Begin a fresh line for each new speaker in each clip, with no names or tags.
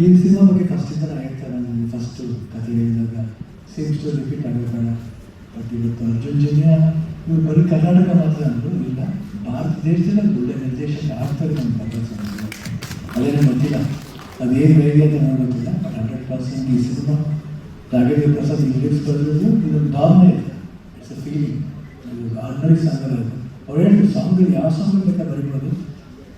ಈ ಸಿನಿಮಾ ಬಗ್ಗೆ ಫಸ್ಟಿಂದ ಹೇಳ್ತಾರೆ. ನನಗೆ ಫಸ್ಟು ಕಥೆ ಹೇಳಿದಾಗ ಸೇಮ್ ಸ್ಟೋರಿ ರಿಪೀಟ್ ಆಗಬೇಕಲ್ಲ. ಬಟ್ ಇವತ್ತು ಅರ್ಜುನ್ ಜನ್ಯ ಇವ್ರು ಬರೀ ಕರ್ನಾಟಕ ಮಾತ್ರ ಅಂದರು ಇಲ್ಲ, ಭಾರತ ದೇಶದಲ್ಲಿ ಒಳ್ಳೆ ನಿರ್ದೇಶಕ ಆಗ್ತಾರೆ ನಮ್ಮ ಪ್ರಕಾಶ್. ಅದೇನೋ ಗೊತ್ತಿಲ್ಲ, ಅದೇನು ಹೇಗೆ ಅಂತ ನನಗೆ ಗೊತ್ತಿಲ್ಲ. ಬಟ್ 100% ಈ ಸಿನಿಮಾ ರಾಘವೇಂದ್ರ ಪ್ರಸಾದ್ ಲಿರಿಕ್ಸ್ ಬರೆಯೋದು ಇದೊಂದು ಭಾವನೆ ಇದೆ. It's a feeling. Ordinary song ಅಲ್ಲ ಇದು. ಅವ್ರು ಹೇಳಿದ್ರು ಸಾಂಗಲ್ಲಿ ಯಾವ ಸಾಂಗ್ ಬೇಕಾ ಬರೀಬೋದು,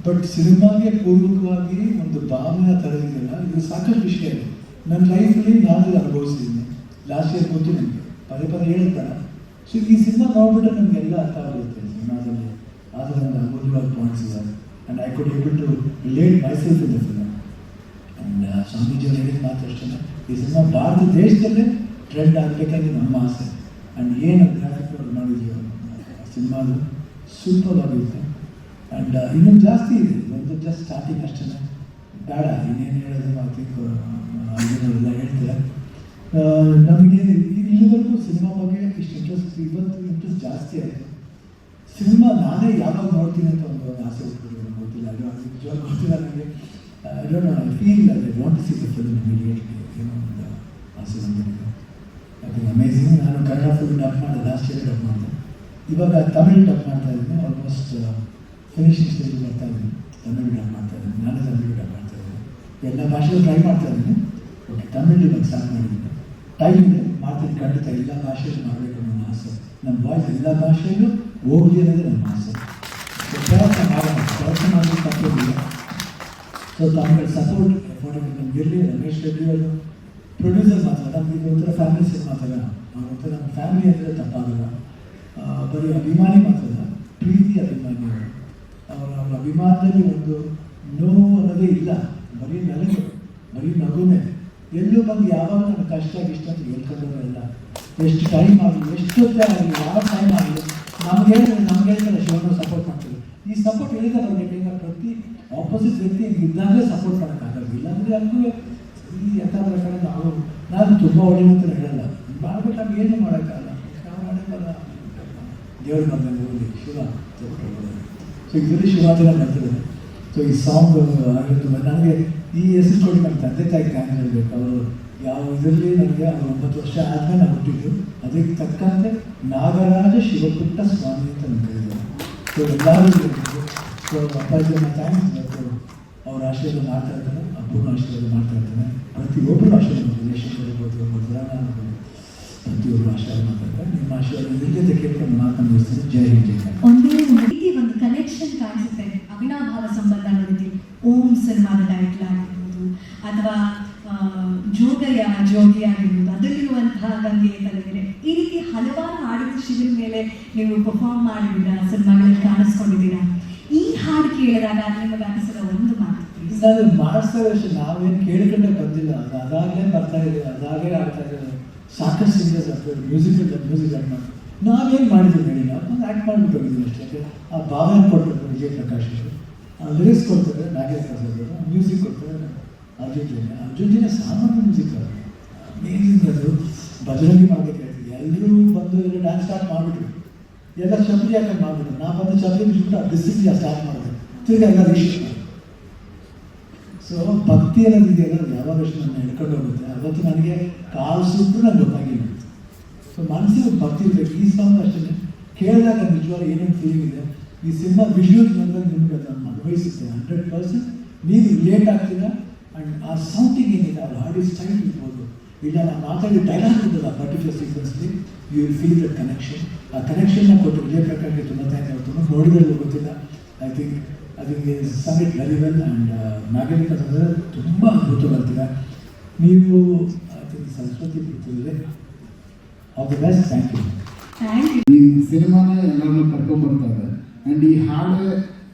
ಬಟ್ ಸಿನಿಮಾಗೆ ಪೂರ್ವಕವಾಗಿ ಒಂದು ಭಾವನೆ ತರೋದಿಲ್ಲ. ಇದು ಸಾಕಷ್ಟು ವಿಷಯ ಇದೆ ನನ್ನ ಲೈಫಲ್ಲಿ ನಾನು ಅನುಭವಿಸಿದ್ದೀನಿ. ಲಾಸ್ಟ್ ಇಯರ್ ಗೊತ್ತು ನನಗೆ, ಪದೇ ಪದೇ ಹೇಳ್ತಾರೆ. ಸೊ ಈ ಸಿನಿಮಾ ನೋಡ್ಬಿಟ್ರೆ ನಮಗೆಲ್ಲ ಅರ್ಥ ಆಗುತ್ತೆ ಸಿನಿಮಾದಲ್ಲಿ. ಆ ಥರ ಒಂದು ಅಮೂಲ್ಯವಾದ ಪಾಯಿಂಟ್ಸ್ ಇದೆ. And I could able to relate myself in the film. And ಸ್ವಾಮೀಜಿಯವರು ಹೇಳಿದ ಮಾತು ಅಷ್ಟೇ, ಈ ಸಿನಿಮಾ ಭಾರತ ದೇಶದಲ್ಲೇ ಟ್ರೆಂಡ್ ಆಗಬೇಕಂದ್ರೆ ನಮ್ಮ ಆಸೆ. ಆ್ಯಂಡ್ ಏನು ಗ್ರಾಫಿಕ್ ಮಾಡಿದೆಯೋ ಸಿನಿಮಾದು ಸೂಪರ್ ಆಗಿರುತ್ತೆ. ಆ್ಯಂಡ್ ಇನ್ನೂ ಜಾಸ್ತಿ ಇದೆ, ಒಂದು ಜಸ್ಟ್ ಸ್ಟಾರ್ಟಿಂಗ್ ಅಷ್ಟೇ. ಬೇಡ ಇನ್ನೇನು ಹೇಳೋದು, ಐ ಥಿಂಕ್ ಎಲ್ಲ ಹೇಳ್ತಾರೆ. ನಮಗೆ ಇಲ್ಲಿವರೆಗೂ ಸಿನಿಮಾ ಬಗ್ಗೆ ಇಷ್ಟು ಇಂಟ್ರೆಸ್ಟ್, ಇವತ್ತು ಇಂಟ್ರೆಸ್ಟ್ ಜಾಸ್ತಿ ಆಯಿತು. ಸಿನಿಮಾ ನಾನೇ ಯಾವಾಗ ನೋಡ್ತೀನಿ ಅಂತ ಒಂದು ಆಸೆ ಹುಟ್ಟಿದ್ರು, ಗೊತ್ತಿಲ್ಲ. ಅದು ನಿಜವಾಗ ಗೊತ್ತಿಲ್ಲ ನನಗೆ. I don't know, I feel I want to see the film immediately. ಏನೋ ಒಂದು ಆಸೆ ಬಂದಿದೆ. ಅದು ಅಮೇಝಿಂಗ್. ನಾನು ಕನ್ನಡ ಫಿಲ್ಮ್ ಡಬ್ ಮಾಡಿದೆ, ಲಾಸ್ಟ್ ಇಯರ್ ಡಬ್ ಮಾಡಿದೆ. ಇವಾಗ ತಮಿಳ್ ಡಬ್ ಮಾಡ್ತಾ ಇದ್ದೀನಿ. ಆಲ್ಮೋಸ್ಟ್ ಫಿನಿಶಿಂಗ್ ಸ್ಟೇಜ್ ಬರ್ತಾ ಇದ್ದೀನಿ. ತಮಿಳ್ ಡಬ್ ಮಾಡ್ತಾ ಇದ್ದೀನಿ, ನಾನು ತಮಿಳ್ ಡಬ್ ಮಾಡ್ತಾ ಇದ್ದೀನಿ. ಎಲ್ಲ ಭಾಷೆಗಳು ಟ್ರೈ ಮಾಡ್ತಾ ಇದ್ದೀನಿ. ಓಕೆ, ತಮಿಳ್ ಇವಾಗ ಸ್ಟಾರ್ಟ್ ಮಾಡಿದ್ದೀನಿ. ಟೈಮ್ ಇದೆ, ಮಾಡ್ತೀನಿ ಖಂಡಿತ. ಎಲ್ಲ ಭಾಷೆಯಲ್ಲೂ ಮಾಡಬೇಕು ನನ್ನ ಆಸೆ. ನಮ್ಮ ವಾಯ್ಸ್ ಎಲ್ಲ ಭಾಷೆಯಲ್ಲೂ ಹೋಗಲಿ ಅನ್ನೋದೇ ನಮ್ಮ ಆಸೆ. ಸೊ ಪ್ರಯತ್ನ ಮಾಡೋಣ, ಪ್ರಯತ್ನ ಮಾಡೋದು ತಪ್ಪೋದಿಲ್ಲ. ಸೊ ತಮಿಳ್ ಸಪೋರ್ಟ್ ನಮ್ಗೆ ಇರಲಿ. ರಮೇಶ್ ರೆಡ್ಡಿ ಅವರು ಪ್ರೊಡ್ಯೂಸರ್ ಮಾತ್ರ, ನಮ್ಗೆ ಒಂಥರ ಫ್ಯಾಮಿಲಿ ಸಿನಿಮಾ ಥರ. ಒಂಥರ ನಮ್ಮ ಫ್ಯಾಮಿಲಿ ಅಂದರೆ ತಪ್ಪಾಗಲ್ಲ. ಬರೀ ಅಭಿಮಾನಿ ಮಾತ್ರ ಅಲ್ಲ, ಪ್ರೀತಿ ಅಭಿಮಾನಿ. ಅವರ ಅಭಿಮಾನದಲ್ಲಿ ಒಂದು ನೋವು ಅನ್ನೋದೇ ಇಲ್ಲ. ಬರೀ ನಲಿಗೆ, ಬರೀ ನಗುನೇ. ಎಲ್ಲೂ ಬಂದು ಯಾವಾಗ ನನ್ನ ಕಷ್ಟ ಇಷ್ಟ ಅಂತ ಹೇಳ್ಕೊಂಡವರೆಲ್ಲ ಎಷ್ಟು ಟೈಮ್ ಆಗಲಿ, ಎಷ್ಟೊತ್ತೇ ಆಗಲಿ, ಯಾವ ಟೈಮ್ ಆಗಲಿ ನಮ್ಗೆ ಹೇಳ್ತಾರೆ ಶಿವನ ಸಪೋರ್ಟ್ ಮಾಡ್ತೀವಿ. ಈ ಸಪೋರ್ಟ್ ಹೇಳಿದ ಬರಬೇಕು. ಈಗ ಪ್ರತಿ ಆಪೋಸಿಟ್ ವ್ಯಕ್ತಿ ಇದ್ದಾಗಲೇ ಸಪೋರ್ಟ್ ಮಾಡೋಕ್ಕಾಗಲ್ಲ. ಇಲ್ಲಾಂದರೆ ಅದಕ್ಕೂ ಈ ಯಥ ಪ್ರಕಾರ ನಾನು ತುಂಬ ಒಳ್ಳೆಯ ಅಂತ ಹೇಳಲ್ಲ. ಮಾಡ್ಬಿಟ್ಟು ನಮ್ಗೆ ಏನು ಮಾಡೋಕ್ಕಾಗಲ್ಲ. ನಾವು ಮಾಡೋಕ್ಕಲ್ಲ, ದೇವ್ರ ಬಂದಂಗೆ ಹೋಗಿ ಶಿವ ತಗೊಳ್ಳಿ. ಸೊ ಇದರಲ್ಲಿ ಶಿವಾಜಿನ ಬರ್ತಿದೆ. ಸೊ ಈ ಸಾಂಗ್ ಆಗಿರೋದು ನನಗೆ ಈ ಹೆಸರು ಕೊಡಿ ನಮ್ಮ ತಂದೆ ತಾಯಿ ಥ್ಯಾಂಕ್ಸ್ ಹೇಳಬೇಕು. ಅವರು ಯಾವ ಇದರಲ್ಲಿ ನನಗೆ ಅವರು 9 ವರ್ಷ ಆದಮೇಲೆ ನಾನು ಹುಟ್ಟಿದ್ದು. ಅದಕ್ಕೆ ತಕ್ಕಂತೆ ನಾಗರಾಜ ಶಿವಪುಟ್ಟ ಸ್ವಾಮಿ ಅಂತ ನಾನು ಕರೀತಾರೆ. ಸೊ ಎಲ್ಲರೂ ಸೊ ಅಪ್ಪಾಜಿಯನ್ನ ಥ್ಯಾಂಕ್ಸ್. ಮತ್ತು ಅವ್ರ ಆಶೀರ್ವಾದ ಮಾಡ್ತಾ ಇರ್ತಾನೆ, ಅಪ್ಪನ ಆಶೀರ್ವಾದ ಮಾಡ್ತಾ ಇರ್ತಾನೆ. ಪ್ರತಿಯೊಬ್ಬರು ಆಶೀರ್ವಾದ ರಿಲೇಷನ್ ಇರ್ಬೋದು, ಮಧುರಾನ ಇರ್ಬೋದು, ಪ್ರತಿಯೊಬ್ಬರು ಆಶೀರ್ವಾದ ಮಾಡ್ತಾ ಇರ್ತಾರೆ. ನಿಮ್ಮ ಆಶೀರ್ವಾದ ಇಲ್ಲದೆ ಕೇಳ್ಕೊಂಡು ಮಾತನ್ನು ಮುಗಿಸ್ತೀನಿ. ಜೈ ಹಿಂದ್, ಜೈ ಕನ್ನಡ.
ಒಂದು ಕನೆಕ್ಷನ್ ಕಾಣಿಸುತ್ತೆ, ಅವಿನಾಭಾವ ಸಂಬಂಧ ನೋಡಿದ್ದೀವಿ. ಓಂ ಸಿನಿಮಾದ ಟೈಟ್ಲ್ ಆಗಿರ್ಬೋದು, ಅಥವಾ ಜೋಗಯ್ಯ ಜೋಗಿ ಆಗಿರ್ಬೋದು, ಅದರಲ್ಲಿರುವಂತಹ ಗಂಗೆ ತಲೆಗೆರೆ, ಈ ರೀತಿ ಹಲವಾರು ಹಾಡುಗಳು ಶಿವನ ಮೇಲೆ ನೀವು ಪರ್ಫಾರ್ಮ್ ಮಾಡಿದ್ದೀರಾ, ಸಿನಿಮಾಗಳಲ್ಲಿ ಕಾಣಿಸ್ಕೊಂಡಿದ್ದೀರಾ. ಈ ಹಾಡು ಕೇಳಿದಾಗ ನಿಮಗೆ ಅನಿಸಿದ ಒಂದು ಮಾತು
ನಾನು ಮಾಡಿಸ್ತಾರೆ ಅಷ್ಟೇ. ನಾವೇನು ಕೇಳ್ಕೊಂಡೆ ಬಂದಿಲ್ಲ, ಅದು ಅದಾಗಲೇ ಬರ್ತಾ ಇದೆ, ಅದಾಗೇ ಆಗ್ತಾ ಇದೆ. ಸಾಕಷ್ಟು ಸಿಂಗರ್ಸ್ ಆಗ್ತದೆ, ಮ್ಯೂಸಿಕ್ ಆ್ಯಕ್ಟ್ ಮಾಡಿ ನಾವೇನು ಮಾಡಿದ್ದೀವಿ ಹೇಳಿ, ನಾವು ಆ್ಯಕ್ಟ್ ಮಾಡಿಬಿಟ್ಟು ಹೋಗಿದ್ದೀವಿ ಅಷ್ಟೇ. ಆ ಭಾವನೆ ಕೊಡ್ತಾರೆ ವಿಜಯ್ ಪ್ರಕಾಶ್ ಅವರು, ಲಿರಿಕ್ಸ್ ಕೊಡ್ತಾರೆ ನಾಗೇಂದ್ರ ಪ್ರಸಾದ್ ಅವರು, ಮ್ಯೂಸಿಕ್ ಕೊಡ್ತಾರೆ ಅರ್ಜುನ್ ಜನ್ಯ ಸಾಮಾನ್ಯ ಮ್ಯೂಸಿಕ್ ಅವರು ಅಮೇಜಿಂಗ್. ಅದು ಬಜರಂಗಿ ಮಾಡಬೇಕು ಹೇಳ್ತೀವಿ. ಎಲ್ಲರೂ ಬಂದು ಎಲ್ಲ ಡ್ಯಾನ್ಸ್ ಸ್ಟಾರ್ಟ್ ಮಾಡಿಬಿಟ್ರು, ಎಲ್ಲ ಚಪ್ಪಲಿ ಹಾಕೊಂಡು ಮಾಡಿಬಿಟ್ರು. ನಾ ಬಂದು ಚಪ್ಪಲಿ ಬಿಟ್ಬಿಟ್ಟು ಆ ಡಿಸಿಪ್ಲಿನ್ ಸ್ಟಾರ್ಟ್ ಮಾಡಿದೆ. ತಿರ್ಗಿ ಎಲ್ಲ ರೀಶ್. ಸೊ ಭಕ್ತಿ ಅನ್ನೋದಿದೆಯಲ್ಲ, ಯಾವಾಗಷ್ಟು ನನ್ನ ಹಿಡ್ಕೊಂಡು ಹೋಗುತ್ತೆ. ಅವತ್ತು ನನಗೆ ಕಾಲು ಸುಟ್ಟು ನಂಗೆ ಗೊತ್ತಾಗಿಲ್ಲ. ಸೊ ಮನಸ್ಸಿಗೆ ಭಕ್ತಿ ಇರಬೇಕು. ಈ ಸಾಂಗ್ ಅಷ್ಟೇ ಕೇಳಿದಾಗ ನಿಜವಾಗ್ಲೂ ಏನೇನು ಫೀಲಿಂಗ್ ಇದೆ. ಈ ಸಿನಿಮಾ ವಿಜುವಲ್ಸ್ ಬಂದಾಗ ನಿಮಗೆ ಅದನ್ನು ಅನ್ವಯಿಸುತ್ತೆ. 100% ನೀವು ರಿಲೇಟ್ ಆಗ್ತೀರಾ. ಆ್ಯಂಡ್ ಆ ಸೌಂಡಿಂಗ್ ಏನಿದೆ, ಅವ್ರು ಹಾಡಿ ಸ್ಟೈಲ್ ಇರ್ಬೋದು, ಇಲ್ಲ ನಾವು ಮಾತಾಡಿ ಡೈಲಾಗ್ ಇರ್ತದೆ ಆ ಪರ್ಟಿಕ್ಯುಲರ್ ಸೀಕ್ವೆನ್ಸ್ಲಿ, you will feel that connection. ಆ ಕನೆಕ್ಷನ್ನ ಕೊಟ್ಟು ವಿಜಯ್ ಪ್ರಕಾಶ್ಗೆ ತುಂಬ ಥ್ಯಾಂಕ್ಸ್. ತುಂಬ ನೋಡಿದ್ರೆ ಗೊತ್ತಿಲ್ಲ. I think sum it very well. And ನಾಗರಿಕ ಅಂದರೆ ತುಂಬ ಅದ್ಭುತ ಬರ್ತೀರಾ ನೀವು. ಐ ಥಿಂಕ್ ಸರಸ್ವತಿ ಬಿಡ್ತಿದ್ರೆ all the best. Thank you.
ಈ ಸಿನಿಮಾನೇ ಎಲ್ಲರನ್ನೂ ಕರ್ಕೊಂಡ್ಬರ್ತಾರೆ. ಆ್ಯಂಡ್ ಈ ಹಾಡೇ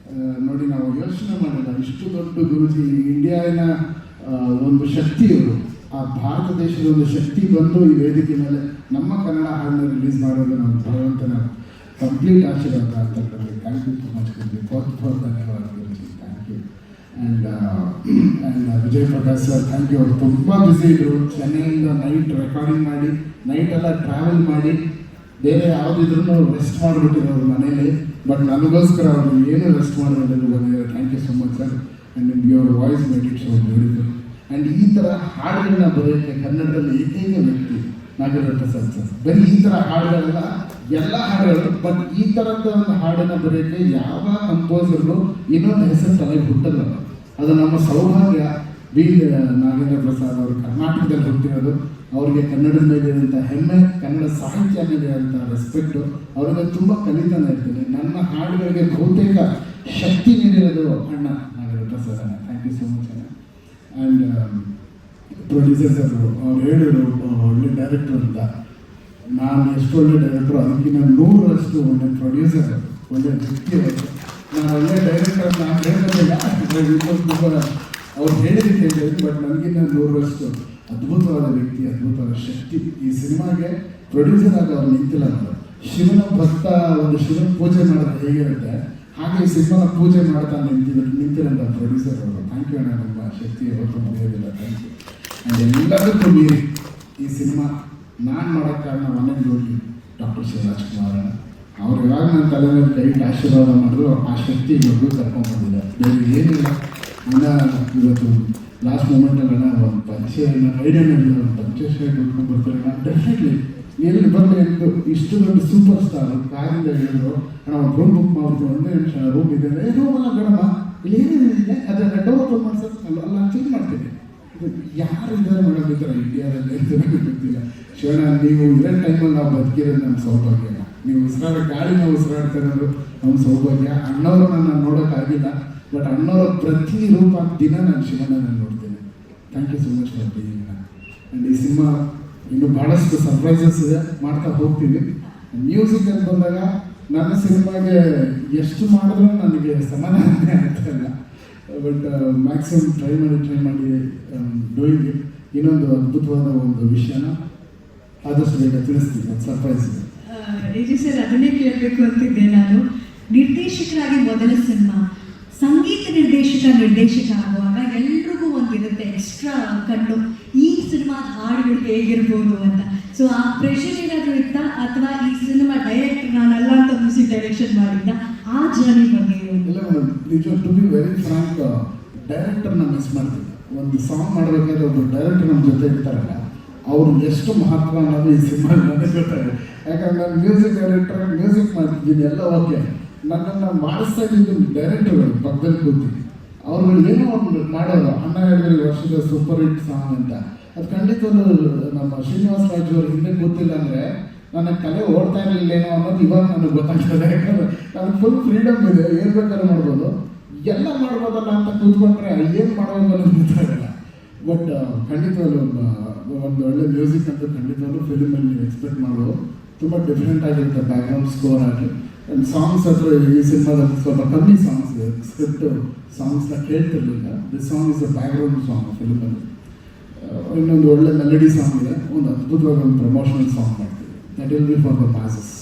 ನೋಡಿ, ನಾವು ಯೋಚನೆ ಮಾಡಿಲ್ಲ, ಇಷ್ಟು ದೊಡ್ಡ ಗುರುಜಿ, ಇಂಡಿಯಾವಿನ ಒಂದು ಶಕ್ತಿಯವರು, ಆ ಭಾರತ ದೇಶದ ಒಂದು ಶಕ್ತಿ ಬಂದು ಈ ವೇದಿಕೆ ಮೇಲೆ ನಮ್ಮ ಕನ್ನಡ ಹಾಡನ್ನ ರಿಲೀಸ್ ಮಾಡೋದು ನಮ್ಮ ಭಗವಂತನ ಕಂಪ್ಲೀಟ್ ಆಶೀರ್ವಾದ ಅಂತ ಹೇಳಿ. Thank you so much Guruji. For ಧನ್ಯವಾದ Guruji. Thank you. And Vijay Prakash sir, thank you. ಅವರು ತುಂಬ ಬ್ಯುಸಿ ಇದ್ದರು. ಚೆನ್ನೈಯಿಂದ ನೈಟ್ ರೆಕಾರ್ಡಿಂಗ್ ಮಾಡಿ, ನೈಟೆಲ್ಲ ಟ್ರಾವೆಲ್ ಮಾಡಿ, ಬೇರೆ ಯಾವುದಿದ್ರೂ ರೆಸ್ಟ್ ಮಾಡಿಬಿಟ್ಟಿರೋರು ಮನೇಲಿ. ಬಟ್ ನನಗೋಸ್ಕರ ಅವರು ಏನು ರೆಸ್ಟ್ ಮಾಡೋದ್ರಲ್ಲಿ ಬಂದಿದ್ದಾರೆ. Thank you so much sir. And your voice made it so beautiful. And ಈ ಥರ ಹಾಡುಗಳನ್ನ ಬರೆಯೋಕ್ಕೆ ಕನ್ನಡದಲ್ಲಿ ಏಕೈಕ ವ್ಯಕ್ತಿ ನಾಗೇಂದ್ರ ಪ್ರಸಾದ್ ಸರ್. ಬರೀ ಈ ಥರ ಹಾಡುಗಳೆಲ್ಲ ಎಲ್ಲ ಹಾಡುಗಳು, ಬಟ್ ಈ ಥರದ ಒಂದು ಹಾಡನ್ನು ಬರೆಯೋಕ್ಕೆ ಯಾವ ಕಂಪೋಸರ್ಗಳು ಇನ್ನೊಂದು ಹೆಸರು ತಲೆಗೆ ಹುಟ್ಟಲ್ಲ. ಅದು ನಮ್ಮ ಸೌಭಾಗ್ಯ. ವಿ ನಾಗೇಂದ್ರ ಪ್ರಸಾದ್ ಅವರು ಕರ್ನಾಟಕದಲ್ಲಿ ಹುಟ್ಟಿರೋದು, ಅವರಿಗೆ ಕನ್ನಡದ ಮೇಲೆ ಇರುವಂಥ ಹೆಮ್ಮೆ, ಕನ್ನಡ ಸಾಹಿತ್ಯ ಮೇಲೆ ಇರುವಂಥ ರೆಸ್ಪೆಕ್ಟು, ಅವರಿಂದ ತುಂಬ ಕಲಿತಾನೆ ಇರ್ತೀನಿ. ನನ್ನ ಹಾಡುಗಳಿಗೆ ಬಹುತೇಕ ಶಕ್ತಿ ನೀಡಿರೋದು ಅಣ್ಣ ನಾಗೇಂದ್ರ ಪ್ರಸಾದ್ ಅಣ್ಣ. ಥ್ಯಾಂಕ್ ಯು ಸೋ ಮಚ್ ಅಣ್ಣ. ಆ್ಯಂಡ್ ಪ್ರೊಡ್ಯೂಸರ್ಸ್ ಅವ್ರು ಹೇಳಿದ್ರು ಒಳ್ಳೆ ಡೈರೆಕ್ಟರ್ ಅಂತ. ನಾನು ಎಷ್ಟು ಒಳ್ಳೆ ಡೈರೆಕ್ಟ್ರು, ಅದಕ್ಕಿಂತ 100ರಷ್ಟು ಒಳ್ಳೆ ಪ್ರೊಡ್ಯೂಸರ್, ಒಳ್ಳೆ ವ್ಯಕ್ತಿ ಅವರು. ನಾನು ಒಳ್ಳೆ ಡೈರೆಕ್ಟರ್ ಅಂತ ನಾನು ಹೇಳೋದಿಲ್ಲ, ಅವ್ರು ಹೇಳಿದ್ದಕ್ಕೆ ಹೇಳಿದ್ರು, ಬಟ್ ನನಗಿಂತ 100ರಷ್ಟು ಅದ್ಭುತವಾದ ವ್ಯಕ್ತಿ, ಅದ್ಭುತವಾದ ಶಕ್ತಿ. ಈ ಸಿನಿಮಾಗೆ ಪ್ರೊಡ್ಯೂಸರ್ ಆಗಿ ಅವ್ರು ನಿಂತಿಲ್ಲ. ಅವರು ಶಿವನ ಭಕ್ತ, ಒಂದು ಶಿವನ ಪೂಜೆ ಮಾಡೋದು ಹೇಗಿರುತ್ತೆ ಹಾಗೆ ಈ ಸಿನಿಮಾನ ಪೂಜೆ ಮಾಡ್ತಾ ನಿಂತಿರೋಂಥ ಪ್ರೊಡ್ಯೂಸರ್ ಅವರು. ಥ್ಯಾಂಕ್ ಯು ಅಣ್ಣ, ನಮ್ಮ ಶಕ್ತಿ ಯಾವತ್ತೂ ಮುಗಿಯೋದಿಲ್ಲ. Thank you. ಆ್ಯಂಡ್ ಎಲ್ಲದಕ್ಕೂ ಮೀರಿ ಈ ಸಿನಿಮಾ ನಾನು ಮಾಡೋಕ್ಕೆ ಕಾರಣ ಮನೆಗೆ ಹೋಗಿ ಡಾಕ್ಟರ್ ಶಿವರಾಜ್ ಕುಮಾರ್ ಅಣ್ಣ. ಅವ್ರು ಯಾವಾಗ ನನ್ನ ತಲೆ ಮೇಲೆ ಕೈ ಆಶೀರ್ವಾದ ಮಾಡಿದ್ರು, ಆ ಶಕ್ತಿ ಇವಾಗೂ ಕರ್ಕೊಂಡ್ಬಂದಿದೆ. ಬೇರೆ ಏನಿಲ್ಲ. ಅಣ್ಣ ಇವತ್ತು ಲಾಸ್ಟ್ ಮೂಮೆಂಟಲ್ಲಿ ಅಣ್ಣ ಒಂದು ಪಂಚೆ ಐಡಿಯಾನಲ್ಲಿ ಒಂದು ಪಂಚೆ ಶರ್ಟ್ ಉಟ್ಕೊಂಡು ಬರ್ತಾರೆ. ನಾನು ಡೆಫಿನೆಟ್ಲಿ ಎಲ್ಲಿ ಬರಲಿ ಎಂದು ಇಷ್ಟು ದೊಡ್ಡ ಸೂಪರ್ ಸ್ಟಾರ್ ಕಾರಿಂದ ಹೇಳಿದ್ರು, ಅಣ್ಣ ಒಂದು ರೂಮ್ ಬುಕ್ ಮಾಡ್ಬಿಟ್ಟು ಒಂದೇ ನಿಮಿಷ ರೂಮ್ ಇದೆ ಅಂದರೆ ರೂಮಲ್ಲ ಗಣಮ ಇಲ್ಲಿ ಏನೇನಿದೆ ಅದನ್ನು ಡೋರ್ ಓಪನ್ ಮಾಡ್ಸೋದು ಅಲ್ಲ ಚೇಂಜ್ ಮಾಡ್ತೀನಿ. ಯಾರು ಇದ್ದಾರೆ ಮೇಡಮ್ ಈ ಥರ ಇಂಡಿಯಾದಲ್ಲಿ ಅಂತ ನನಗೆ ಗೊತ್ತಿಲ್ಲ. ಶಿವಣ್ಣ, ನೀವು ಇರೋ ಟೈಮಲ್ಲಿ ನಾವು ಬದುಕಿರೋದು ನಮ್ಮ ಸೌಭಾಗ್ಯ. ನೀವು ಗಾಳಿನ ಉಸಿರಾಡ್ತಾ ಇರೋದು ನಮ್ಮ ಸೌಭಾಗ್ಯ. ಅಣ್ಣವರು ನಾನು ನೋಡೋಕ್ಕಾಗಿಲ್ಲ, ಬಟ್ ಅಣ್ಣವರ ಪ್ರತಿ ರೂಪ ದಿನ ನಾನು ಶಿವಣ್ಣನ ನೋಡ್ತೇನೆ. Thank you so much for being. And ಈ ಸಿನಿಮಾ ಇನ್ನು ಭಾಳಷ್ಟು ಸರ್ಪ್ರೈಸಸ್ ಇದೆ, ಮಾಡ್ತಾ ಹೋಗ್ತೀವಿ. ಮ್ಯೂಸಿಕ್ ಅಂತ ಬಂದಾಗ ನನ್ನ ಸಿನಿಮಾಗೆ ಎಷ್ಟು ಮಾಡಿದ್ರೂ ನನಗೆ ಸಮಾಧಾನ ಆಗ್ತಾ ಇಲ್ಲ, ಬಟ್ ಮ್ಯಾಕ್ಸಿಮಮ್ ಟ್ರೈ ಮಾಡಿ ಡೂಯಿಂಗ್ ಇಟ್. ಇನ್ನೊಂದು ಅದ್ಭುತವಾದ ಒಂದು ವಿಷಯನ ಆದಷ್ಟು ಬೇಗ ತಿಳಿಸ್ತೀನಿ, ಅದು ಸರ್ಪ್ರೈಸ್ ಇದೆ.
ರೇಜಿ ಸರ್, ಅದನ್ನೇ ಕೇಳಬೇಕು ಅಂತಿದ್ದೆ ನಾನು. ನಿರ್ದೇಶಕರಾಗಿ ಮೊದಲ ಸಿನಿಮಾ, ಸಂಗೀತ ನಿರ್ದೇಶಕ ಆಗುವಾಗ ಎಲ್ರಿಗೂ ಒಂದಿರುತ್ತೆ ಎಕ್ಸ್ಟ್ರಾ ಕಣ್ಣು, ಈ ಸಿನಿಮಾದ ಹಾಡುಗಳು ಹೇಗಿರ್ಬೋದು ಅಂತ. ಸೊ ಆ ಪ್ರೆಷರ್ ಏನಾದರೂ ಇತ್ತಾ, ಅಥವಾ ಈ ಸಿನಿಮಾ ಡೈರೆಕ್ಟರ್ ನಾನಲ್ಲ ಅಂತ ಮ್ಯೂಸಿಕ್ ಡೈರೆಕ್ಷನ್ ಮಾಡಿದ್ದ, ಆ ಜರ್ನಿ ಬಗ್ಗೆ?
ಇಲ್ಲ ಮೇಡಮ್, ನಿಜ ಟು ಬಿ ವೆರಿ ಫ್ರಾಂಕ್, ಡೈರೆಕ್ಟರ್ನ ಮಿಸ್ ಮಾಡ್ತೀನಿ. ಒಂದು ಸಾಂಗ್ ಮಾಡಬೇಕಾದ್ರೆ ಒಬ್ಬರು ಡೈರೆಕ್ಟರ್ ನಮ್ಮ ಜೊತೆ ಇರ್ತಾರಲ್ಲ, ಅವ್ರು ಎಷ್ಟು ಮಹತ್ವ ಅನ್ನೋದು ಈ ಸಿನಿಮಾ ನನಗೆ ಗೊತ್ತಾಗಿದೆ. ಯಾಕಂದ್ರೆ ನಾನು ಮ್ಯೂಸಿಕ್ ಡೈರೆಕ್ಟರ್, ಮ್ಯೂಸಿಕ್ ಮಾಡ್ತಿದ್ದೀನಿ ಎಲ್ಲ ಓಕೆ, ನನ್ನನ್ನು ಮಾಡಿಸ್ತಾ ಇದ್ದಿದ್ದು ಡೈರೆಕ್ಟರ್ಗಳು ಪಕ್ಕದಲ್ಲಿ ಕೂತಿ ಅವ್ರುಗಳು ಏನೋ ಒಂದು ಮಾಡೋದು. ಅಣ್ಣ ಹೇಳಿದ್ರೆ ವರ್ಷದ ಸೂಪರ್ ಹಿಟ್ ಸಾಂಗ್ ಅಂತ, ಅದು ಖಂಡಿತವೂ ನಮ್ಮ ಶ್ರೀನಿವಾಸ ರಾಜು ಅವ್ರು ಹಿಂದೆ ಗೊತ್ತಿಲ್ಲ ಅಂದರೆ ನನ್ನ ಕಲೆ ಓಡ್ತಾ ಇರಲಿಲ್ಲೇನೋ ಅನ್ನೋದು ಇವಾಗ ನನಗೆ ಗೊತ್ತಾಗ್ತದೆ. ಯಾಕಂದರೆ ನನಗೆ ಫುಲ್ ಫ್ರೀಡಮ್ ಇದೆ, ಏನು ಬೇಕಾದ್ರೂ ಮಾಡ್ಬೋದು, ಎಲ್ಲ ಮಾಡ್ಬೋದಲ್ಲ ಅಂತ ಕೂತ್ಕೊಂಡ್ರೆ ಏನು ಮಾಡೋದು ಅನ್ನೋದು ಗೊತ್ತಾಗಲ್ಲ. ಬಟ್ ಖಂಡಿತವಲ್ಲೂ ಒಂದು ಒಳ್ಳೆ ಮ್ಯೂಸಿಕ್ ಅಂತ ಖಂಡಿತವಲ್ಲೂ ಫಿಲ್ಮಲ್ಲಿ ನೀವು ಎಕ್ಸ್ಪೆಕ್ಟ್ ಮಾಡ್ಬೋದು. ತುಂಬ ಡಿಫ್ರೆಂಟ್ ಆಗಿರುತ್ತೆ ಬ್ಯಾಕ್ಗ್ರೌಂಡ್ ಸ್ಕೋರ್ ಆಗಿ. ಆ್ಯಂಡ್ ಸಾಂಗ್ಸ್ ಹತ್ರ ಈ ಸಿನಿಮಾದಲ್ಲಿ ಸ್ವಲ್ಪ ಕಮ್ಮಿ ಸಾಂಗ್ಸ್ ಇದೆ, ಸ್ಕ್ರಿಪ್ಟ್ ಸಾಂಗ್ಸ್ನ ಕೇಳ್ತಿರ್ಲಿಲ್ಲ. This song is a background song ಫಿಲ್ಮಲ್ಲಿ. ಇನ್ನೊಂದು ಒಳ್ಳೆ ಮೆಲಡಿ ಸಾಂಗ್ ಇದೆ, ಒಂದು ಅದ್ಭುತವಾದ ಒಂದು ಪ್ರಮೋಷನಲ್ ಸಾಂಗ್ ಮಾಡ್ತೀವಿ, that will be for the masses.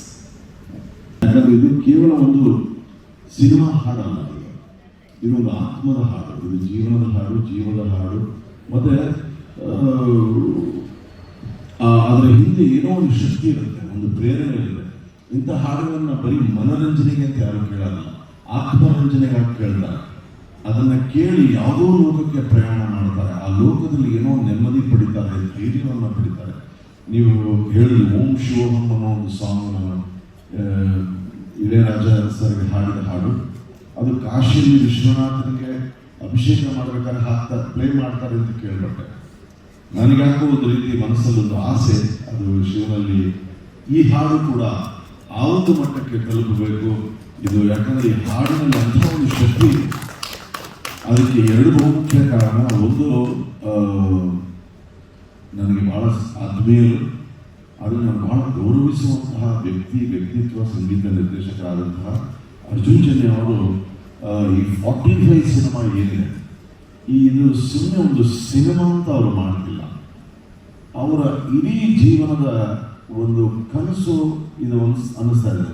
ಯಾಕಂದರೆ ಇದು ಕೇವಲ ಒಂದು ಸಿನಿಮಾ ಹಾಡಲ್ಲ, ಇದು ಒಂದು ಆತ್ಮದ ಹಾಡು, ಇದು ಜೀವನದ ಹಾಡು. ಮತ್ತು ಅದರ ಹಿಂದೆ ಏನೋ ಒಂದು ಶಕ್ತಿ ಇರುತ್ತೆ, ಒಂದು ಪ್ರೇರಣೆ ಇರುತ್ತೆ. ಇಂಥ ಹಾಡುಗಳನ್ನು ಬರೀ ಮನೋರಂಜನೆಗೆ ಅಂತ ಯಾರು ಕೇಳಲ್ಲ, ಆತ್ಮರಂಜನೆಗಾಗಿ ಕೇಳ್ತಾರೆ. ಅದನ್ನು ಕೇಳಿ ಯಾವುದೋ ಲೋಕಕ್ಕೆ ಪ್ರಯಾಣ ಮಾಡ್ತಾರೆ, ಆ ಲೋಕದಲ್ಲಿ ಏನೋ ನೆಮ್ಮದಿ ಪಡಿತಾರೆ, ಧೈರ್ಯವನ್ನು ಪಡಿತಾರೆ. ನೀವು ಹೇಳಿದ್ರಿ ಓಂ ಶಿವೋಹಂ ಅನ್ನೋ ಒಂದು ಸಾಂಗ್ ಇಳೆಯರಾಜ ಸರ್ಗೆ ಹಾಡಿದ ಹಾಡು. ಅದು ಕಾಶಿಯಲ್ಲಿ ವಿಶ್ವನಾಥನಿಗೆ ಅಭಿಷೇಕ ಮಾಡಬೇಕಾದ್ರೆ ಪ್ಲೇ ಮಾಡ್ತಾರೆ ಅಂತ ಕೇಳ್ಬಟ್ಟೆ. ನನಗ್ಯಾಕೋ ಒಂದು ರೀತಿ ಮನಸ್ಸಲ್ಲೊಂದು ಆಸೆ, ಅದು ಶಿವನಲ್ಲಿ ಈ ಹಾಡು ಕೂಡ ಆ ಒಂದು ಮಟ್ಟಕ್ಕೆ ತಲುಪಬೇಕು ಇದು. ಯಾಕಂದರೆ ಈ ಹಾಡಿನಲ್ಲಿ ಅಂಥ ಒಂದು ಶಕ್ತಿ ಇದೆ. ಅದಕ್ಕೆ ಎರಡು ಬಹುಮುಖ್ಯ ಕಾರಣ. ಒಂದು, ನನಗೆ ಬಹಳ ಆತ್ಮೀಯರು, ಅದನ್ನು ನಾನು ಬಹಳ ಗೌರವಿಸುವಂತಹ ವ್ಯಕ್ತಿತ್ವ, ಸಂಗೀತ ನಿರ್ದೇಶಕರಾದಂತಹ ಅರ್ಜುನ್ ಜನ್ಯ ಅವರು ಈ 45 ಸಿನಿಮಾ ಏನಿದೆ, ಇದು ಸುಮ್ಮನೆ ಒಂದು ಸಿನಿಮಾ ಅಂತ ಅವರು ಮಾಡ್ತಿಲ್ಲ. ಅವರ ಇಡೀ ಜೀವನದ ಒಂದು ಕನಸು ಇದು ಅನ್ನಿಸ್ತಾ ಇದೆ.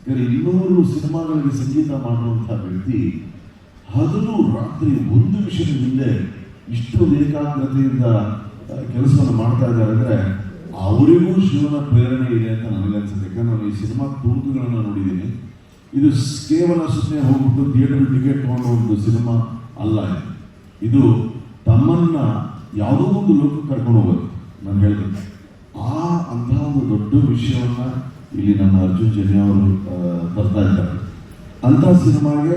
ಯಾಕಂದರೆ 200 ಸಿನಿಮಾಗಳಿಗೆ ಸಂಗೀತ ಮಾಡುವಂಥ ವ್ಯಕ್ತಿ ಹಗಲು ರಾತ್ರಿ ಒಂದು ವಿಷಯದ ಹಿಂದೆ ಇಷ್ಟು ಏಕಾಗ್ರತೆಯಿಂದ ಕೆಲಸವನ್ನು ಮಾಡ್ತಾ ಇದ್ದಾರೆ ಅಂದರೆ ಅವರಿಗೂ ಶಿವನ ಪ್ರೇರಣೆ ಇದೆ ಅಂತ ನನಗನ್ಸುತ್ತೆ. ಯಾಕಂದ್ರೆ ನಾನು ಈ ಸಿನಿಮಾ ತುಣುಕುಗಳನ್ನು ನೋಡಿದ್ದೀನಿ. ಇದು ಕೇವಲ ಸುಮ್ಮನೆ ಹೋಗ್ಬಿಟ್ಟು ಥಿಯೇಟರ್ ಟಿಕೆಟ್ ತೊಗೊಂಡು ಒಂದು ಸಿನಿಮಾ ಅಲ್ಲ. ಇದು ತಮ್ಮನ್ನ ಯಾವುದೋ ಒಂದು ಲೋಕಕ್ಕೆ ಕರ್ಕೊಂಡು ಹೋಗೋದು ನಾನು ಹೇಳಿದೆ. ಅಂತಹ ಒಂದು ದೊಡ್ಡ ವಿಷಯವನ್ನು ಇಲ್ಲಿ ನಮ್ಮ ಅರ್ಜುನ್ ಜನ್ಯ ಅವರು ತರ್ತಾ ಇದ್ದಾರೆ. ಅಂಥ ಸಿನಿಮಾಗೆ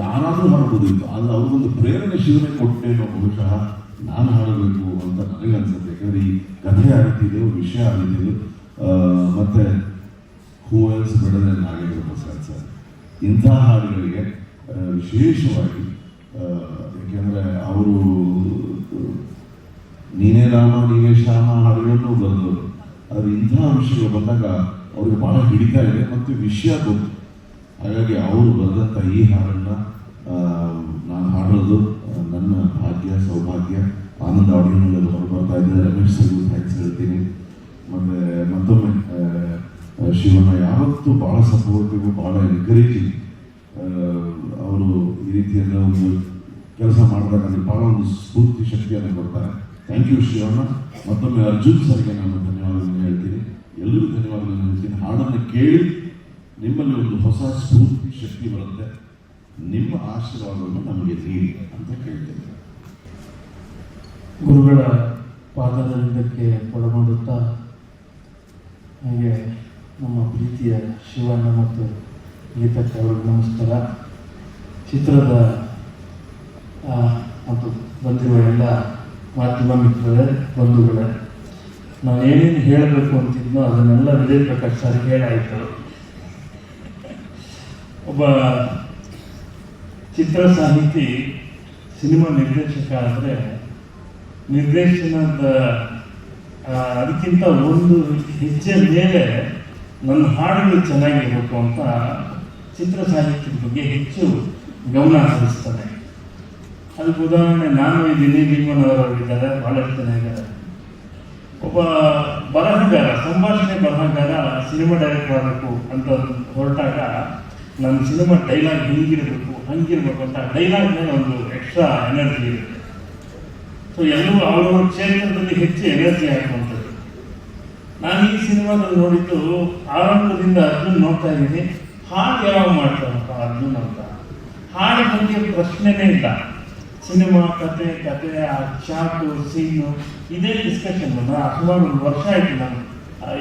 ಯಾರಾದರೂ ಹಾಡ್ಬೋದಿತ್ತು, ಆದರೆ ಅವ್ರಿಗೊಂದು ಪ್ರೇರಣೆ ಶಿವನೇ ಕೊಟ್ಟೇನೋ ಬಹುಶಃ ನಾನು ಹಾಡಬೇಕು ಅಂತ ನನಗೆ ಅನ್ಸುತ್ತೆ. ಯಾಕಂದರೆ ಈ ಕಥೆ ಆಗುತ್ತಿದೆ, ವಿಷಯ ಆಗುತ್ತಿದೆ, ಮತ್ತು ಹೂ ಎಲ್ಸ್ ಬೆಳೆದ್ರೆ ನಾಗೇಂದ್ರ ಪ್ರಸಾದ್ ಸರ್ ಇಂಥ ಹಾಡುಗಳಿಗೆ ವಿಶೇಷವಾಗಿ, ಯಾಕೆಂದರೆ ಅವರು ನೀನೇ ರಾಮ ನೀನೇ ಶ್ಯಾಮ ಹಾಡುಗಳನ್ನು ಬರೆದವರು. ಆದರೆ ಇಂಥ ವಿಷಯಗಳು ಬಂದಾಗ ಅವ್ರಿಗೆ ಭಾಳ ಹಿಡಿತಾ ಇದೆ ಮತ್ತು ವಿಷಯ ಗೊತ್ತು. ಹಾಗಾಗಿ ಅವರು ಬರೆದಂಥ ಈ ಹಾಡನ್ನು ನಾನು ಹಾಡೋದು ನನ್ನ ಭಾಗ್ಯ, ಸೌಭಾಗ್ಯ. ಆನಂದ ಆಡಿಯೋನಲ್ಲಿ ಹೊರಬರ್ತಾ ಇದೆ. ರಮೇಶ್ ಸರ್ಗೂ ಥ್ಯಾಂಕ್ಸ್ ಹೇಳ್ತೀನಿ. ಮತ್ತು ಮತ್ತೊಮ್ಮೆ ಶಿವಣ್ಣ ಯಾವತ್ತೂ ಭಾಳ ಸಪೋರ್ಟಿವ್, ಭಾಳ ಎನ್ಕರೇಜಿಂಗ್. ಅವರು ಈ ರೀತಿಯಿಂದ ಒಂದು ಕೆಲಸ ಮಾಡಿದಾಗ ನನಗೆ ಭಾಳ ಒಂದು ಸ್ಫೂರ್ತಿ ಶಕ್ತಿಯನ್ನು ಕೊಡ್ತಾರೆ. Thank you Shivanna. ಮತ್ತೊಮ್ಮೆ ಅರ್ಜುನ್ ಸರ್ಗೆ ನಾನು ಧನ್ಯವಾದಗಳನ್ನು ಹೇಳ್ತೀನಿ. ಎಲ್ಲರಿಗೂ ಧನ್ಯವಾದಗಳನ್ನು ಹೇಳ್ತೀನಿ. ಹಾಡನ್ನು ಕೇಳಿ ನಿಮ್ಮಲ್ಲಿ ಒಂದು ಹೊಸ ಸ್ಫೂರ್ತಿ ಶಕ್ತಿ ಬರುತ್ತೆ. ನಿಮ್ಮ ಆಶೀರ್ವಾದವನ್ನು ನಮಗೆ ನೀಡಿ ಅಂತ ಕೇಳ್ತೇನೆ.
ಗುರುಗಳ ಪಾದದಲ್ಲಿದ್ದಕ್ಕೆ ಕೊಡಮಾಡುತ್ತಾ, ಹಾಗೆ ನಮ್ಮ ಪ್ರೀತಿಯ ಶಿವಣ್ಣ ಮತ್ತು ಗೀತಕ್ಕೆ ಅವರಿಗೆ ನಮಸ್ಕಾರ. ಚಿತ್ರದ ಮತ್ತು ಬಂದಿರುವ ಎಲ್ಲ ಮಾಧ್ಯಮ ಮಿತ್ರರೇ, ಬಂಧುಗಳೇ, ನಾನು ಏನೇನು ಹೇಳಬೇಕು ಅಂತಿದ್ನೋ ಅದನ್ನೆಲ್ಲ ವಿಜಯ್ ಪ್ರಕಾಶ್ ಸರ್ ಹೇಳಾಯಿತು. ಒಬ್ಬ ಚಿತ್ರ ಸಾಹಿತಿ ಸಿನಿಮಾ ನಿರ್ದೇಶಕ ಆದರೆ ನಿರ್ದೇಶನದ ಅದಕ್ಕಿಂತ ಒಂದು ಹೆಜ್ಜೆ ಮೇಲೆ ನನ್ನ ಹಾಡುಗಳು ಚೆನ್ನಾಗಿರಬೇಕು ಅಂತ ಚಿತ್ರ ಸಾಹಿತ್ಯದ ಬಗ್ಗೆ ಹೆಚ್ಚು ಗಮನ ಹರಿಸ್ತಾನೆ. ಅದಕ್ಕೆ ಉದಾಹರಣೆ ನಾನು ಇದ್ದೀನಿ, ಭೀಮನವರವರಿದ್ದಾರೆ, ಭಾಳಷ್ಟು ಜನ ಇದ್ದಾರೆ. ಒಬ್ಬ ಬರಹಗಾರ, ಸಂಭಾಷಣೆ ಬರಹಗಾರ ಸಿನಿಮಾ ಡೈರೆಕ್ಟರ್ ಆಗಬೇಕು ಅಂತ ಹೊರಟಾಗ ನನ್ನ ಸಿನಿಮಾ ಡೈಲಾಗ್ ಹಂಗಿರ್ಬೇಕು ಅಂತ ಡೈಲಾಗ್ ಮೇಲೆ ಒಂದು ಎಕ್ಸ್ಟ್ರಾ ಎನರ್ಜಿ ಇರುತ್ತೆ. ಸೊ ಎಲ್ಲರೂ ಅವರವ್ರ ಕ್ಷೇತ್ರದಲ್ಲಿ ಹೆಚ್ಚು ಎನರ್ಜಿ ಹಾಕುವಂಥದ್ದು. ನಾನು ಈ ಸಿನಿಮಾದಲ್ಲಿ ನೋಡಿದ್ದು ಆರಂಭದಿಂದ ಅರ್ಜುನ್ ನೋಡ್ತಾ ಇದ್ದೀನಿ, ಹಾಡು ಯಾವಾಗ ಮಾಡ್ತಾರಪ್ಪ ಅರ್ಜುನ್ ಅಂತ. ಹಾಡಿನ ಬಗ್ಗೆ ಪ್ರಶ್ನೆನೇ ಇಲ್ಲ. ಸಿನಿಮಾ ಕತೆ ಆ ಶಾರ್ಟು ಸೀನು ಇದೇ ಡಿಸ್ಕಷನ್. ಸುಮಾರು ಒಂದು ವರ್ಷ ಆಯಿತು ನಾನು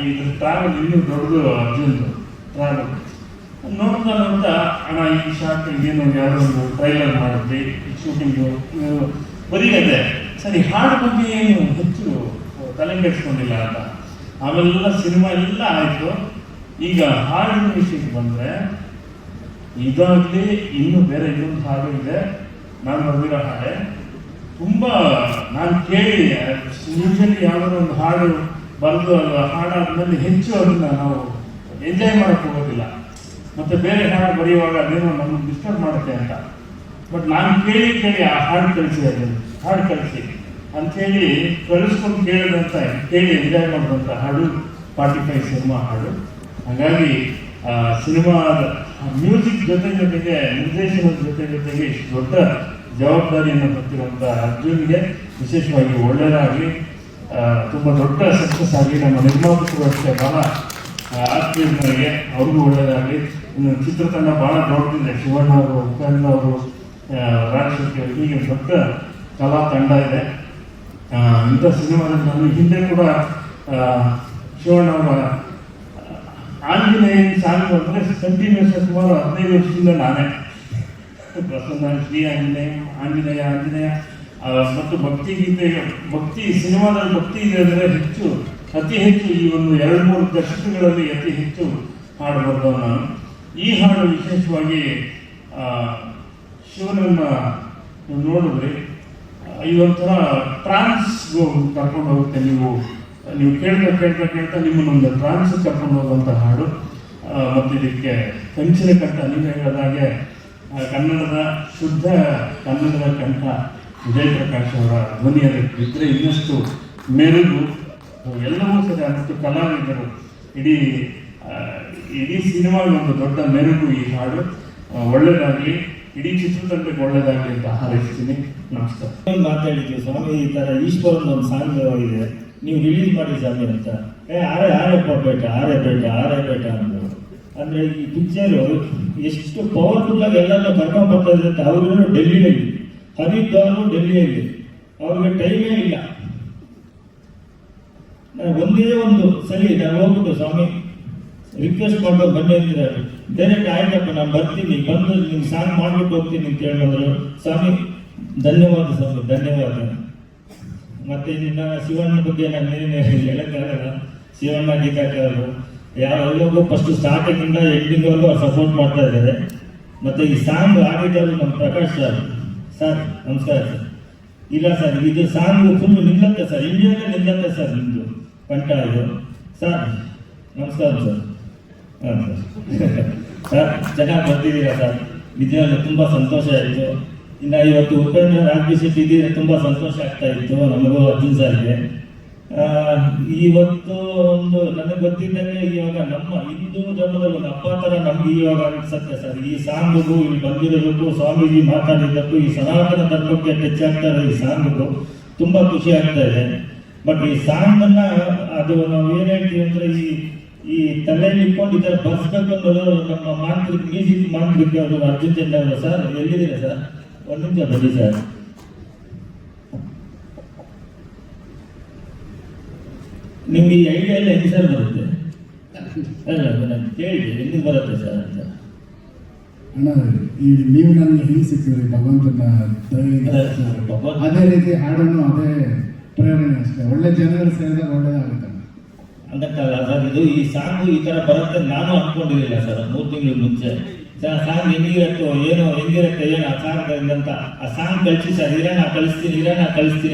ಇದ್ರ ಟ್ರಾವೆಲ್ ಇನ್ನೂ ದೊಡ್ಡದು ಅರ್ಜುನ್ದು ಟ್ರಾವೆಲ್ ನೋಡ್ತಾ ಅಣ್ಣ ಈ ಶಾರ್ಟ್ ಏನು ಯಾವುದೋ ಒಂದು ಟ್ರೈಲರ್ ಮಾಡಿದ್ವಿ, ಶೂಟಿಂಗು ಬರೀ ಅದೇ ಸರಿ, ಹಾಡು ಬಗ್ಗೆ ಏನು ಹೆಚ್ಚು ತಲೆ ಕೆಡಿಸ್ಕೊಂಡಿಲ್ಲ ಅಂತ. ಆಮೇಲೆಲ್ಲ ಸಿನಿಮಾ ಎಲ್ಲ ಆಯಿತು. ಈಗ ಹಾಡಿನ ವಿಷಯಕ್ಕೆ ಬಂದರೆ ಇದಾಗಲಿ ಇನ್ನೂ ಬೇರೆ ಇನ್ನೊಂದು ಹಾಡು ಇದೆ, ನಾನು ಬರೆದಿರೋ ಹಾಡೆ ತುಂಬ ನಾನು ಕೇಳಿ ಯೂಶಲಿ ಯಾವುದಾದ್ರು ಒಂದು ಹಾಡು ಬರೆದು ಅದು ಹಾಡಾದ್ಮೇಲೆ ಹೆಚ್ಚು ಅದನ್ನು ನಾವು ಎಂಜಾಯ್ ಮಾಡೋಕ್ಕೆ ಹೋಗೋದಿಲ್ಲ. ಮತ್ತು ಬೇರೆ ಹಾಡು ಬರೆಯುವಾಗ ಅದೇನೋ ನಮಗೆ ಡಿಸ್ಟರ್ಬ್ ಮಾಡುತ್ತೆ ಅಂತ. ಬಟ್ ನಾನು ಕೇಳಿ ಆ ಹಾಡು ಕಳಿಸಿ ಅಂಥೇಳಿ ಕಳಿಸ್ಕೊಂಡು ಕೇಳಿ ಎಂಜಾಯ್ ಮಾಡಿದಂಥ ಹಾಡು 45 ಸಿನಿಮಾ ಹಾಡು. ಹಾಗಾಗಿ ಸಿನಿಮಾದ ಮ್ಯೂಸಿಕ್ ಜೊತೆಗೆ ನಿರ್ದೇಶನದ ಜೊತೆಗೆ ಇಷ್ಟು ದೊಡ್ಡ ಜವಾಬ್ದಾರಿಯನ್ನು ಹೊತ್ತಿರುವಂಥ ಅರ್ಜುನ್ಗೆ ವಿಶೇಷವಾಗಿ ಒಳ್ಳೆಯದಾಗಲಿ, ತುಂಬ ದೊಡ್ಡ ಸಕ್ಸಸ್ ಆಗಲಿ. ನಮ್ಮ ನಿರ್ಮಾಪಕರು ಅಷ್ಟೇ ಭಾಳ ಆತ್ಮೀಯರಿಗೆ ಅವ್ರಿಗೂ ಒಳ್ಳೆಯದಾಗಲಿ. ಇನ್ನು ಚಿತ್ರತಂಡ ಭಾಳ ದೊಡ್ಡದಿದೆ. ಶಿವಣ್ಣ ಅವರು, ಉಪೇಂದ್ರ ಅವರು, ರಾಜಶೇಖರ್ ಅವರು, ಹೀಗೆ ದೊಡ್ಡ ಕಲಾ ತಂಡ ಇದೆ. ಇಂಥ ಸಿನಿಮಾದಲ್ಲಿ ನಾನು ಹಿಂದೆ ಕೂಡ ಶಿವಣ್ಣ ಅವರ ಆಂಜನೇಯ ಸಾಂಗ್ ಅಂದರೆ ಕಂಟಿನ್ಯೂಸ್ ಸುಮಾರು 15 ವರ್ಷದಿಂದ ನಾನೇ ಪ್ರಸನ್ನ ಶ್ರೀ ಆಂಜನೇಯ ಮತ್ತು ಭಕ್ತಿ ಸಿನಿಮಾದಲ್ಲಿ ಭಕ್ತಿ ಇದೆ ಅಂದರೆ ಅತಿ ಹೆಚ್ಚು ಈ ಒಂದು 2-3 ದಶಕಗಳಲ್ಲಿ ಅತಿ ಹೆಚ್ಚು ಹಾಡು ಬರೆದವ ನಾನು. ಈ ಹಾಡು ವಿಶೇಷವಾಗಿ ಶಿವನನ್ನು ನೋಡಿದ್ರಿ, ಇದೊಂಥರ ಟ್ರಾನ್ಸ್ಗೂ ಕರ್ಕೊಂಡು ಹೋಗುತ್ತೆ. ನೀವು ಕೇಳ್ತಾ ನಿಮ್ಮನ್ನೊಂದು ಟ್ರಾನ್ಸ್ ಕರ್ಕೊಂಡು ಹೋಗುವಂಥ ಹಾಡು. ಮತ್ತು ಇದಕ್ಕೆ ಕಂಚಿನ ಕಂಠ, ನೀವು ಹೇಳಿದಾಗೆ ಕನ್ನಡದ ಶುದ್ಧ ಕನ್ನಡದ ಕಂಠ ವಿಜಯ್ ಪ್ರಕಾಶ್ ಅವರ ಧ್ವನಿಯಲ್ಲಿ ಇದ್ದರೆ ಇನ್ನಷ್ಟು ಮೆರುಗು ಎಲ್ಲವೂ ಸರಿ. ಮತ್ತು ಕಲಾವಿದರು ಇಡೀ ಸಿನಿಮಾಗೆ ಒಂದು ದೊಡ್ಡ ಮೆರುಗು ಈ ಹಾಡು. ಒಳ್ಳೆಯದಾಗಲಿ, ಇಡೀ ಚಿತ್ರತಂಡಕ್ಕೆ ಒಳ್ಳೆಯದಾಗಲಿ ಅಂತ ಹಾರೈಸ್ತೀನಿ. ನಮಸ್ಕಾರ.
ಮಾತಾಡಿದ್ವಿ ಸ್ವಾಮಿ, ಈ ಥರ ಈಶ್ವರನ್ ಒಂದು ಸಾಂಗ್ ಇದೆ, ನೀವು ರಿಲೀಸ್ ಮಾಡಿ ಸ್ವಾಮಿ ಅಂತ. ಆರೇ ಬೇಟ ಅಂದರು. ಅಂದರೆ ಈ ಪಿಕ್ಚರು ಎಷ್ಟು ಪವರ್ಫುಲ್ಲಾಗಿ ಎಲ್ಲರನ್ನೂ ಕರ್ಕೊಂಡ್ಬರ್ತಾ ಇದ್ರೆ ಅಂತ. ಅವರು ಡೆಲ್ಲಿಯಲ್ಲಿ, ಹರಿದ್ವಾರು ಡೆಲ್ಲಿಯಲ್ಲಿ ಅವ್ರಿಗೆ ಟೈಮೇ ಇಲ್ಲ. ನಾನು ಒಂದೇ ಒಂದು ಸರಿ ನಾನು ಹೋಗ್ಬಿಟ್ಟು ಸ್ವಾಮಿ ರಿಕ್ವೆಸ್ಟ್ ಮಾಡ್ಕೊಂಡು ಬನ್ನಿ ಅಂತಿದ್ದಾರೆ. ಡೈರೆಕ್ಟ್ ಆಯ್ತಪ್ಪ ನಾನು ಬರ್ತೀನಿ, ಬಂದು ನಿಮ್ಮ ಸಾಂಗ್ ಮಾಡ್ಬಿಟ್ಟು ಹೋಗ್ತೀನಿ ಅಂತ ಹೇಳಿದ್ರು. ಸ್ವಾಮಿ ಧನ್ಯವಾದ ಸ್ವಾಮಿ, ಧನ್ಯವಾದ. ಮತ್ತೆ ಇನ್ನು ಶಿವಣ್ಣ ಬಗ್ಗೆ ನಾನು ಹೇಳಕ್ಕಾಗಲ್ಲ. ಶಿವಣ್ಣ ಗೀತಾಕಾರರು ಯಾವಾಗಲೂ ಫಸ್ಟ್ ಸ್ಟಾರ್ಟಿಂಗಿಂದ ಎಂಡಿಂಗ್ವರೆಗೂ ಅವ್ರು ಸಪೋರ್ಟ್ ಮಾಡ್ತಾ ಇದ್ದಾರೆ. ಮತ್ತು ಈ ಸಾಂಗ್ ಆಡಿದವರು ನಮ್ಮ ಪ್ರಕಾಶ್ ಸರ್ ನಮಸ್ಕಾರ ಸರ್. ಇಲ್ಲ ಸರ್, ಇದು ಸಾಂಗ್ ಫುಲ್ ನಿಲ್ಲತ್ತೆ ಸರ್, ಇಂಡಿಯಾಗೆ ನಿಲ್ಲತ್ತೆ ಸರ್ ನಿಮ್ಮದು ಕಂಠ ಇದು ಸರ್. ನಮಸ್ಕಾರ ಸರ್. ಹಾಂ ಸರ್ ಚೆನ್ನಾಗಿ ಬರ್ತಿದ್ದೀರಾ ಸರ್, ನಿಜವಾಗ್ಲೂ ತುಂಬ ಸಂತೋಷ ಆಯಿತು. ಇನ್ನು ಇವತ್ತು ಉಪೇಂದ್ರ ರಾಜ್ಬಿಸಿಟ್ ಇದ್ದಿದ್ರೆ ತುಂಬ ಸಂತೋಷ ಆಗ್ತಾ ಇತ್ತು ನಮಗೂ ಅರ್ಜುನ್ ಸರ್ಗೆ. ಇವತ್ತು ಒಂದು ನನಗೆ ಗೊತ್ತಿದ್ದಂಗೆ ಇವಾಗ ನಮ್ಮ ಹಿಂದೂ ಧರ್ಮದಲ್ಲಿ ಒಂದು ಹಬ್ಬ ಥರ ನಮ್ಗೆ ಇವಾಗ ಅನ್ಸುತ್ತೆ ಸರ್. ಈ ಸಾಂಗಿಗೂ ಇಲ್ಲಿ ಬಂದಿರೋದಕ್ಕೂ ಸ್ವಾಮೀಜಿ ಮಾತಾಡಿದ್ದಕ್ಕೂ ಈ ಸನಾತನ ಧರ್ಮಕ್ಕೆ ಟಚ್ ಆಗ್ತಾ ಇರೋ ಈ ಸಾಂಗಿಗೂ ತುಂಬ ಖುಷಿ ಆಗ್ತಾ ಇದೆ. ಬಟ್ ಈ ಸಾಂಗನ್ನು ಅದು ನಾವು ಏನು ಹೇಳ್ತೀವಿ ಅಂದರೆ ಈ ತಲೆಯಲ್ಲಿ ಇಟ್ಕೊಂಡು ಈ ಥರ ಬರ್ಸ್ಬೇಕು ಅನ್ನೋದು ನಮ್ಮ ಮಾಂತ್ರಿಕ ಮ್ಯೂಸಿಕ್ ಮಾಂತ್ರಿಕ ಅವರು ಅರ್ಜುನ್ ಚಂದ್ರ ಅವರು. ಸರ್ ಎಲ್ಲಿದ್ದೀರಾ ಸರ್? ಒಂದು ನಿಮಿಷ ಬನ್ನಿ ಸರ್. ನಿಮ್ಗೆ ಈ ಐಡಿಯಾ ಎಲ್ಲ ಹೆಂಗೆ ಸರ್ ಬರುತ್ತೆ? ಅಲ್ಲ ನಾನು ಕೇಳಿದೆ ಎಲ್ಲಿ ಬರುತ್ತೆ ಸರ್ ಅಂತ.
ಅಣ್ಣ ಈಗ ನೀವು ನನಗೆ ಹೆಂಗೆ ಸಿಕ್ಕಿದ್ರಿ ಭಗವಂತನ ಅದೇ ರೀತಿ ಹಾಡನ್ನು ಅದೇ ಪ್ರೇರಣೆ ಅಷ್ಟೇ. ಒಳ್ಳೆ ಜನರು ಸೇರಿದಾಗ ಒಳ್ಳೇದಾಗುತ್ತೆ
ಅದಕ್ಕಲ್ಲ ಸರ್, ಇದು ಈ ಸಾಂಗು ಈ ಥರ ಬರುತ್ತೆ ನಾನು ಅನ್ಕೊಂಡಿರಲಿಲ್ಲ ಸರ್ 3 ತಿಂಗಳ ಮುಂಚೆ. ಸಾಂಗ್ ಹೆಂಗಿರತ್ತೋ ಏನೋ ಹೆಂಗಿರುತ್ತೆ ಏನೋ ಆ ಸಾಂಗ್ ಅಂತ ಆ ಸಾಂಗ್ ಕಳಿಸಿ ಸರ್, ಇರೋಣ ಕಳಿಸ್ತೀನಿ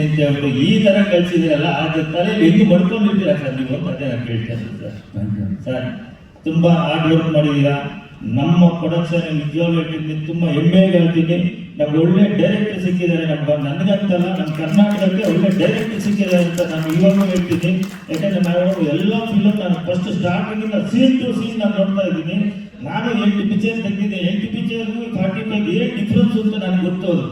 ಅಂತ ಹೇಳ್ಬಿಟ್ಟು ಈ ಥರ ಕಳಿಸಿದಿರಲ್ಲ, ಅದ್ರ ತಲೆಯಲ್ಲಿ ಹೆಂಗೆ ಮಾಡ್ಕೊಂಡಿರ್ತೀರಾ ಸರ್ ನೀವು ಅಂತ ಅದೇ ನಾನು ಕೇಳ್ತಾ ಇದ್ದೀನಿ ಸರ್. ತುಂಬ ಹಾರ್ಡ್ ವರ್ಕ್ ಮಾಡಿದ್ದೀರಾ. ನಮ್ಮ ಪ್ರೊಡಕ್ಷನ್ ನಿಜವಾಗ್ಲೂ ಹೇಳ್ತೀನಿ, ತುಂಬ ಹೆಮ್ಮೆಗೆ ಹೇಳ್ತೀನಿ. ನಮ್ಗೆ ಒಳ್ಳೆ ಡೈರೆಕ್ಟರ್ ಸಿಕ್ಕಿದ್ದಾರೆ. ನನಗಂತಲ್ಲ ನಮ್ಮ ಕರ್ನಾಟಕಕ್ಕೆ ಒಳ್ಳೆ ಡೈರೆಕ್ಟರ್ ಸಿಕ್ಕಿದ್ದಾರೆ ಅಂತ ನಾನು ಇವಾಗೂ ಹೇಳ್ತೀನಿ. ಯಾಕಂದರೆ ನಾವು ಎಲ್ಲ ಫಿಲಮ್ ನಾನು ಫಸ್ಟ್ ಸ್ಟಾರ್ಟಿಂಗಿಂದ ಸೀನ್ ಟು ಸೀನ್ ನಾನು ನೋಡ್ತಾ ಇದ್ದೀನಿ. ನಾನು 8 ಪಿಕ್ಚರ್ ತೆಗೆದಿದ್ದೆ. 8 ಪಿಕ್ಚರ್ಗೂ 45 ಏನು ಡಿಫ್ರೆನ್ಸ್ ಅಂತ ನನಗೆ ಗೊತ್ತೋದು.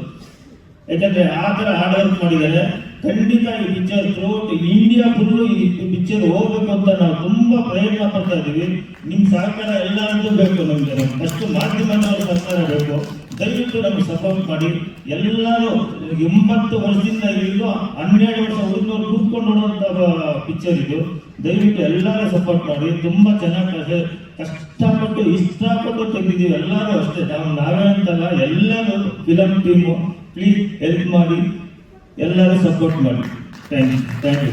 ಯಾಕಂದರೆ ಆ ಥರ ಹಾರ್ಡ್ ವರ್ಕ್ ಮಾಡಿದ್ದಾರೆ. ಖಂಡಿತ ಈ ಪಿಕ್ಚರ್ ಥ್ರೂಔಟ್ ಇಂಡಿಯಾ ಫುಲ್ಲು ಈ ಪಿಕ್ಚರ್ ಹೋಗ್ಬೇಕು ಅಂತ ನಾವು ತುಂಬ ಪ್ರಯತ್ನ ಪಡ್ತಾ ಇದ್ದೀವಿ. ನಿಮ್ಮ ಸಹಕಾರ ಎಲ್ಲರಿಗೂ ಬೇಕು. ನಮಗೆ ಫಸ್ಟ್ ಮಾಧ್ಯಮದವ್ರ ಸಹಕಾರ ಬೇಕು. ದಯವಿಟ್ಟು ನಮಗೆ ಸಪೋರ್ಟ್ ಮಾಡಿ. ಎಲ್ಲರೂ 80 ವರ್ಷದಿಂದ ಇಲ್ಲೂ 12 ವರ್ಷ ಹುಡುಗರು ಕೂತ್ಕೊಂಡು ನೋಡುವಂಥ ಪಿಕ್ಚರ್ ಇದು. ದಯವಿಟ್ಟು ಎಲ್ಲರೂ ಸಪೋರ್ಟ್ ಮಾಡಿ. ತುಂಬ ಚೆನ್ನಾಗಿ ಕಷ್ಟಪಟ್ಟು ಇಷ್ಟಪಟ್ಟು ತೆಗೆದಿದ್ದೀವಿ. ಎಲ್ಲರೂ ಅಷ್ಟೇ, ನಾವೇ ಅಂತಲ್ಲ, ಎಲ್ಲರೂ ಫಿಲಮ್ ಟೀಮು ಪ್ಲೀಸ್ ಹೆಲ್ಪ್ ಮಾಡಿ, ಎಲ್ಲರೂ ಸಪೋರ್ಟ್ ಮಾಡಿ. Thank you.